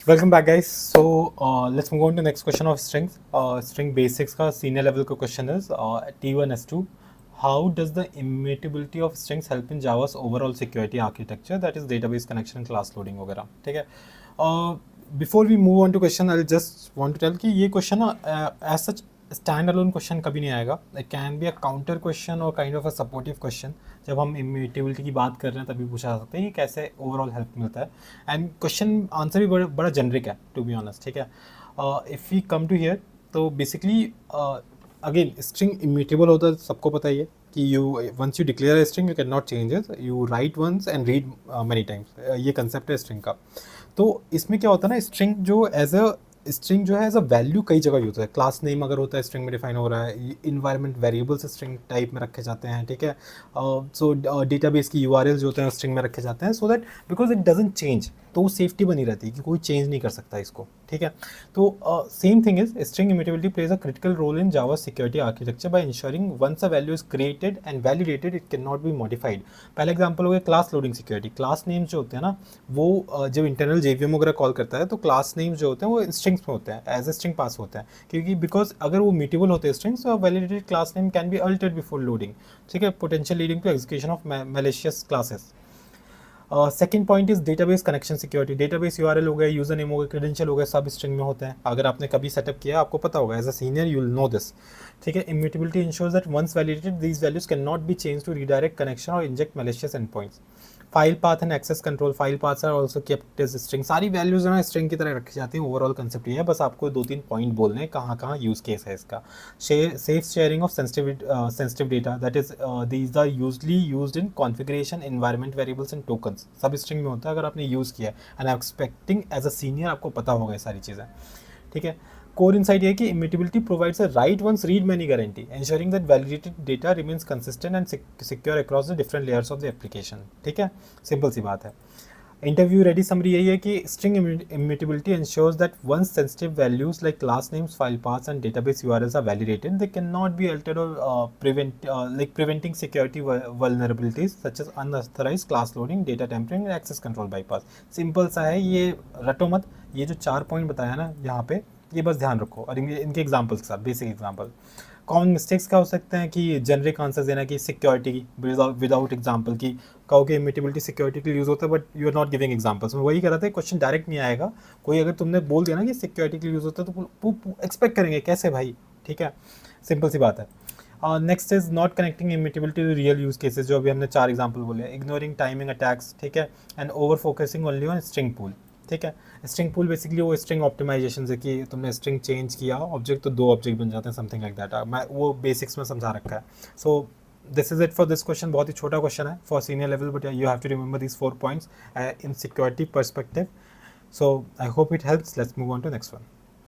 Welcome back, guys. Let's move on to next question of strings. String basics का senior level का question is T1 S2. How does the immutability of strings help in Java's overall security architecture, that is database connection, class loading वगैरह, ठीक है? Before we move on to question, I'll just want to tell कि ये question as such stand alone question कभी नहीं आएगा. It can be a counter question और kind of a supportive question. जब हम इम्यूटेबिलिटी की बात कर रहे हैं तभी पूछा जा सकता है कि कैसे ओवरऑल हेल्प मिलता है. एंड क्वेश्चन आंसर भी बड़ा जेनरिक है, टू बी ऑनेस्ट, ठीक है. If we come to here, तो बेसिकली अगेन स्ट्रिंग इम्यूटेबल होता है, सबको पता ही है कि you once you declare string you can not change it, you write once and read many times. ये कंसेप्ट है स्ट्रिंग का. तो इसमें क्या होता है ना, स्ट्रिंग जो एज अ स्ट्रिंग जो है एज अ वैल्यू कई जगह यूज होता है. क्लास नेम अगर होता है स्ट्रिंग में डिफाइन हो रहा है, इन्वायरमेंट वेरिएबल्स स्ट्रिंग टाइप में रखे जाते हैं, ठीक है. सो डेटाबेस की यूआरएल जो होते हैं स्ट्रिंग में रखे जाते हैं, so that because it doesn't change, तो सेफ्टी बनी रहती है कि कोई चेंज नहीं कर सकता इसको, ठीक है. तो same thing is string immutability plays a critical role in Java security architecture by ensuring once a value is created and validated it can not be modified. पहला एग्जांपल हो गया class loading security. Class name जो होते हैं ना, वो जब internal JVM वगैरह कॉल करता है तो क्लास नेम जो होते हैं वो स्ट्रिंग्स में होते हैं, एज ए स्ट्रिंग पास होते हैं, क्योंकि बिकॉज अगर वो म्यूटेबल होते हैं स्ट्रिंग्स, तो validated class name can be altered before loading, ठीक है, potential leading to execution of malicious classes. Second point is database connection security. Database URL हो गया, यूजर नेम हो गया, क्रेडेंशियल हो गया, सब स्ट्रिंग में होते हैं. अगर आपने कभी सेटअप किया आपको पता होगा, as a senior you will know this, ठीक है. Immutability ensures that once validated these values can not be change to redirect connection और inject malicious end points. File path and access control. File paths are also kept as string. सारी values ना string की तरह रखी जाती हैं. Overall concept ये है, बस आपको 2-3 पॉइंट बोलने हैं कहाँ कहाँ यूज केस है इसका. Safe sharing of sensitive data, that is these are usually used in configuration, environment variables and tokens. सब स्ट्रिंग में होता है अगर आपने यूज़ किया है. And I am expecting as a senior आपको पता होगा ये सारी चीज़ें, ठीक है. कोर इनसाइट ये कि immutability provides a write once read many guarantee, ensuring that validated data remains consistent and secure across the different layers of the application, ठीक है. सिंपल सी बात है. इंटरव्यू रेडी समरी यही है कि string immutability ensures that once sensitive values like class names, file paths and database URLs are validated, they cannot be altered or preventing security vulnerabilities such as unauthorized class loading, data tampering and access control bypass. Simple सा है, ये रटो मत. ये जो 4 point बताया ना यहाँ पे, ये बस ध्यान रखो. और इनके एग्जाम्पल्स के साथ, बेसिक एग्जाम्पल. कॉमन मिस्टेक्स क्या हो सकते हैं कि जेनरिक आंसर देना कि सिक्योरिटी की विदाउट एग्जाम्पल की. कहो कि इम्यूटेबिलिटी सिक्योरिटी के लिए यूज़ होता है, but you are not giving examples. मैं वही कह रहा था, क्वेश्चन डायरेक्ट नहीं आएगा. कोई अगर तुमने बोल दिया ना कि सिक्योरिटी के लिए यूज़ होता है, तो एक्सपेक्ट करेंगे कैसे भाई, ठीक है. सिंपल सी बात है. Next is not connecting immutability to real use cases, जो अभी हमने 4 एग्जाम्पल बोले. इग्नोरिंग टाइमिंग अटैक्स, ठीक है. And over focusing only on string pool, ठीक है. स्ट्रिंग पूल बेसिकली वो स्ट्रिंग ऑप्टिमाइजेशन है कि तुमने स्ट्रिंग चेंज किया ऑब्जेक्ट तो 2 ऑब्जेक्ट बन जाते हैं, समथिंग लाइक दैट. मैं वो बेसिक्स में समझा रखा है. So this is it for this question. बहुत ही छोटा क्वेश्चन है for senior level, but you have to remember this 4 points in security perspective. So I hope it helps. Let's move on to next one.